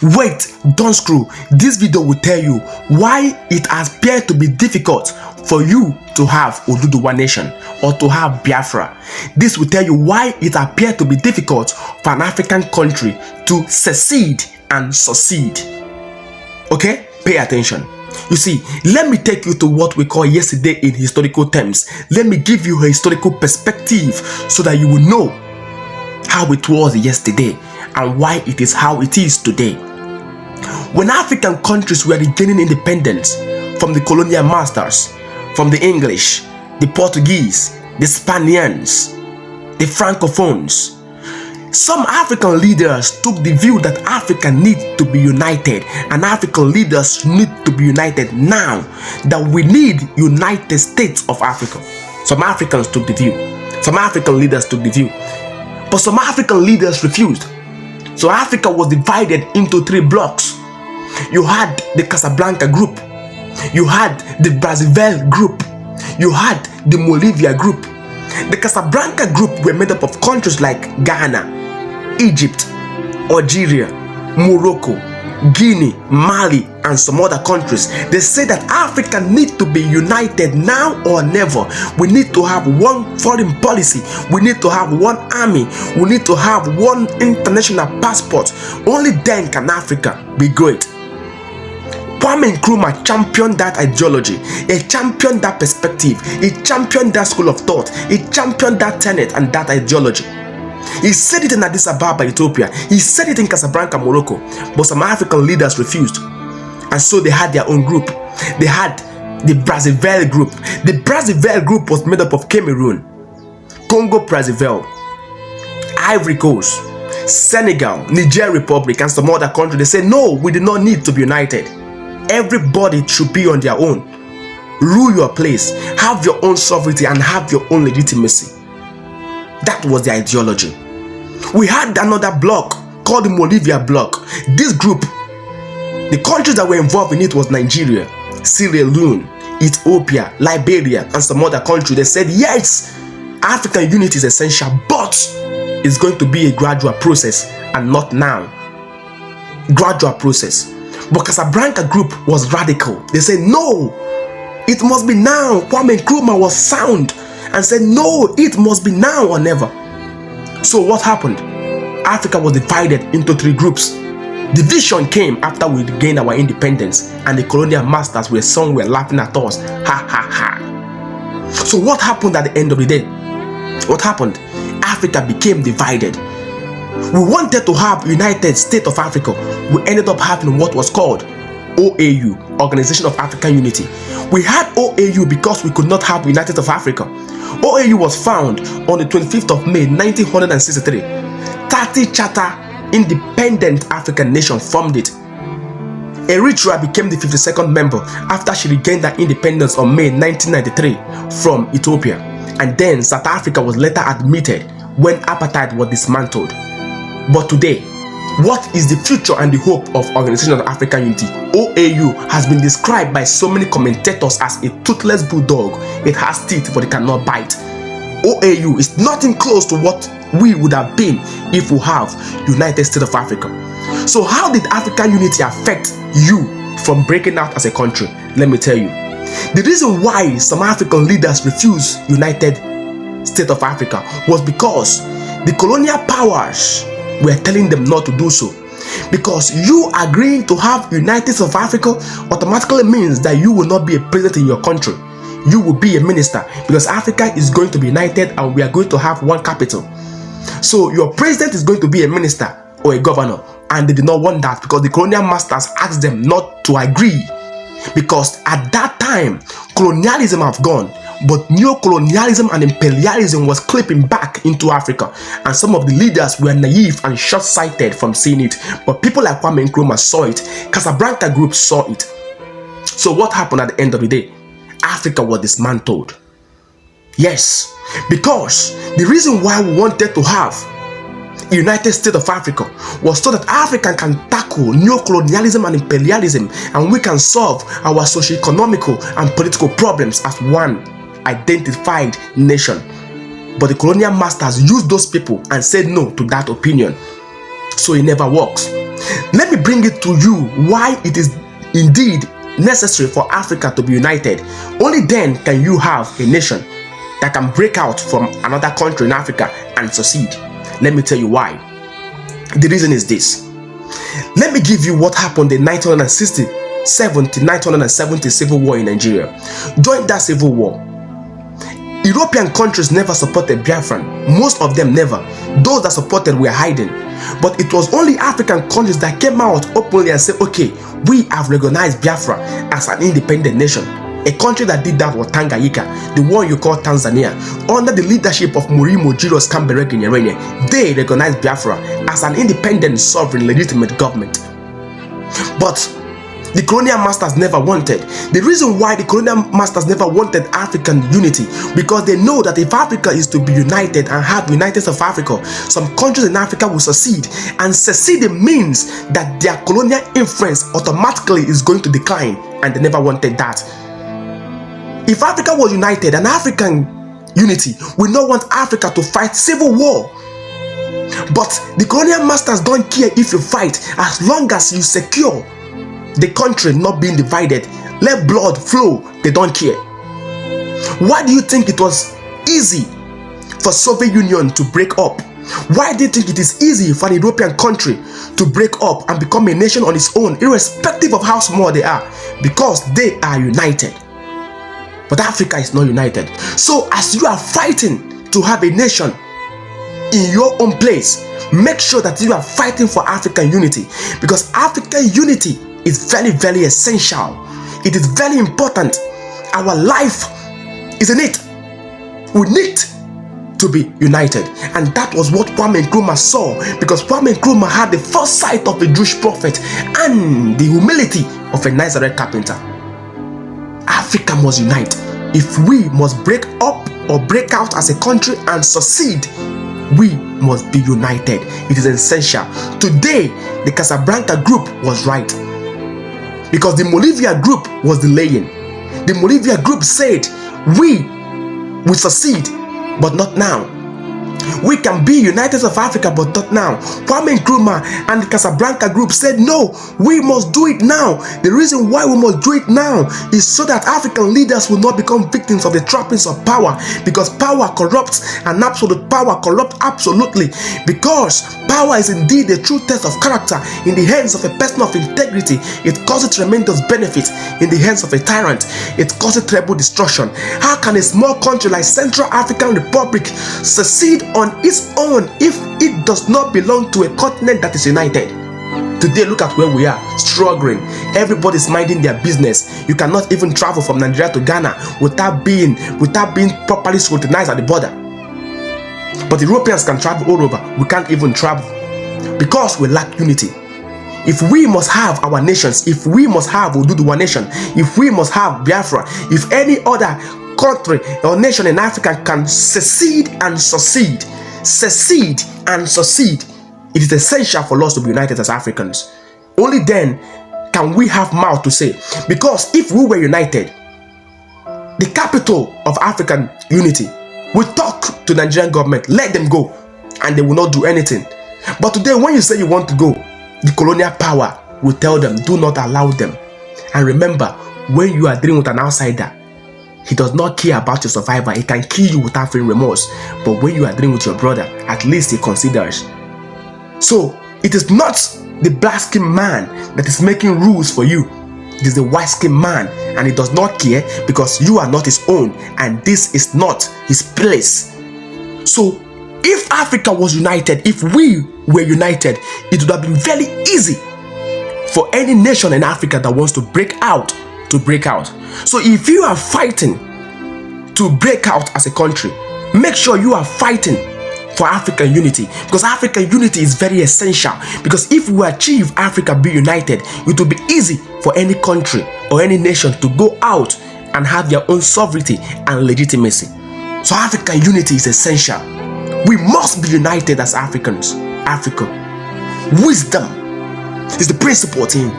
Wait, don't scroll. This video will tell you why it appears to be difficult for you to have Oduduwa nation or to have Biafra. This will tell you why it appears to be difficult for an African country to secede and succeed. Okay? Pay attention. You see, let me take you to what we call yesterday in historical terms. Let me give you a historical perspective so that you will know how it was yesterday and why it is how it is today. When African countries were regaining independence from the colonial masters, from the English, the Portuguese, the Spaniards, the Francophones, some African leaders took the view that Africa needs to be united, and African leaders need to be united now, that we need United States of Africa. Some Africans took the view. Some African leaders took the view. But some African leaders refused. So Africa was divided into three blocks. You had the Casablanca group, you had the Brazzaville group, you had the Bolivia group. The Casablanca group were made up of countries like Ghana, Egypt, Algeria, Morocco, Guinea, Mali, and some other countries. They say that Africa needs to be united now or never. We need to have one foreign policy. We need to have one army. We need to have one international passport. Only then can Africa be great. Kwame Nkrumah championed that ideology. He championed that perspective. He championed that school of thought. He championed that tenet and that ideology. He said it in Addis Ababa, Ethiopia. He said it in Casablanca, Morocco. But some African leaders refused. And so they had their own group. They had the Brazzaville group. The Brazzaville group was made up of Cameroon, Congo Brazzaville, Ivory Coast, Senegal, Niger Republic, and some other countries. They said, no, we do not need to be united. Everybody should be on their own. Rule your place. Have your own sovereignty and have your own legitimacy. That was the ideology. We had another bloc called the Bolivia bloc. This group, the countries that were involved in it was Nigeria, Sierra Leone, Ethiopia, Liberia, and some other countries. They said, yes, African unity is essential, but it's going to be a gradual process and not now. Gradual process. But Casablanca group was radical. They said, no, it must be now. Kwame Nkrumah was sound and said, no, it must be now or never. So what happened? Africa was divided into three groups. Division came after we gained our independence, and the colonial masters were somewhere laughing at us. Ha ha ha. So what happened at the end of the day? What happened? Africa became divided. We wanted to have United States of Africa. We ended up having what was called OAU, Organization of African Unity. We had OAU because we could not have United States of Africa. OAU was found on the 25th of May 1963. 30 charter independent African nations formed it. Eritrea became the 52nd member after she regained her independence on May 1993 from Ethiopia. And then South Africa was later admitted when apartheid was dismantled. But today, what is the future and the hope of Organization of African Unity? OAU has been described by so many commentators as a toothless bulldog. It has teeth but it cannot bite. OAU is nothing close to what we would have been if we have United States of Africa. So how did African unity affect you from breaking out as a country? Let me tell you. The reason why some African leaders refused United States of Africa was because the colonial powers were telling them not to do so. Because you agreeing to have United States of Africa automatically means that you will not be a president in your country. You will be a minister, because Africa is going to be united and we are going to have one capital. So your president is going to be a minister or a governor, and they did not want that because the colonial masters asked them not to agree. Because at that time, colonialism have gone, but neo-colonialism and imperialism was clipping back into Africa, and some of the leaders were naive and short-sighted from seeing it. But people like Kwame Nkrumah saw it. Casablanca group saw it. So what happened at the end of the day? Africa was dismantled. Yes, because the reason why we wanted to have United States of Africa was so that Africa can tackle neo-colonialism and imperialism, and we can solve our socio-economical and political problems as one identified nation. But the colonial masters used those people and said no to that opinion. so it never works. Let me bring it to you why it is indeed necessary for Africa to be united. Only then can you have a nation that can break out from another country in Africa and succeed. Let me tell you why. The reason is this. Let me give you what happened in 1967 to 1970 civil war in Nigeria. During that civil war, European countries never supported Biafran. Most of them never. Those that supported were hiding. But it was only African countries that came out openly and said, okay, we have recognized Biafra as an independent nation. A country that did that was Tanganyika, the one you call Tanzania. Under the leadership of Murimo Julius Kambarage Nyerere, they recognized Biafra as an independent, sovereign, legitimate government. But the colonial masters never wanted. The reason why the colonial masters never wanted African unity, because they know that if Africa is to be united and have United States of Africa, some countries in Africa will secede, and seceding means that their colonial influence automatically is going to decline, and they never wanted that. If Africa was united, and African unity will not want Africa to fight civil war. But the colonial masters don't care if you fight, as long as you secure the country not being divided, let blood flow, they don't care. Why do you think it was easy for Soviet Union to break up? Why do you think it is easy for an European country to break up and become a nation on its own, irrespective of how small they are? Because they are united. But Africa is not united. So as you are fighting to have a nation in your own place, make sure that you are fighting for African unity, because African unity is very, very essential. It is very important. Our life is in it. We need to be united. And that was what Kwame Nkrumah saw, because Kwame Nkrumah had the foresight of a Jewish prophet and the humility of a Nazareth carpenter. Africa must unite. If we must break up or break out as a country and succeed, we must be united. It is essential. Today, the Casablanca group was right, because the Molivia group was delaying. The Molivia group said, we will succeed, but not now. We can be United States of Africa, but not now. Kwame Nkrumah and the Casablanca group said, no, we must do it now. The reason why we must do it now is so that African leaders will not become victims of the trappings of power, because power corrupts, and absolute power corrupts absolutely. Because power is indeed the true test of character in the hands of a person of integrity. It causes tremendous benefit. In the hands of a tyrant, it causes terrible destruction. How can a small country like Central African Republic succeed on its own if it does not belong to a continent that is united? Today, look at where we are, struggling. Everybody's minding their business. You cannot even travel from Nigeria to Ghana without being properly scrutinized at the border. But Europeans can travel all over. We can't even travel because we lack unity. If we must have our nations, if we must have Oduduwa nation, if we must have Biafra, if any other country or nation in Africa can secede and succeed, it is essential for us to be united as Africans. Only then can we have mouth to say. Because if we were united, the capital of African unity will talk to the Nigerian government, let them go, and they will not do anything. But today, when you say you want to go, the colonial power will tell them, do not allow them. And remember, when you are dealing with an outsider, he does not care about your survival. He can kill you without feeling remorse. But when you are dealing with your brother, at least he considers. So, it is not the black-skinned man that is making rules for you. It is the white-skinned man, and he does not care because you are not his own, and this is not his place. So, if Africa was united, if we were united, it would have been very easy for any nation in Africa that wants to break out to break out. So if you are fighting to break out as a country, make sure you are fighting for African unity, because African unity is very essential. Because if we achieve Africa be united, it will be easy for any country or any nation to go out and have their own sovereignty and legitimacy. So African unity is essential. We must be united as Africans. Africa. Wisdom is the principal thing.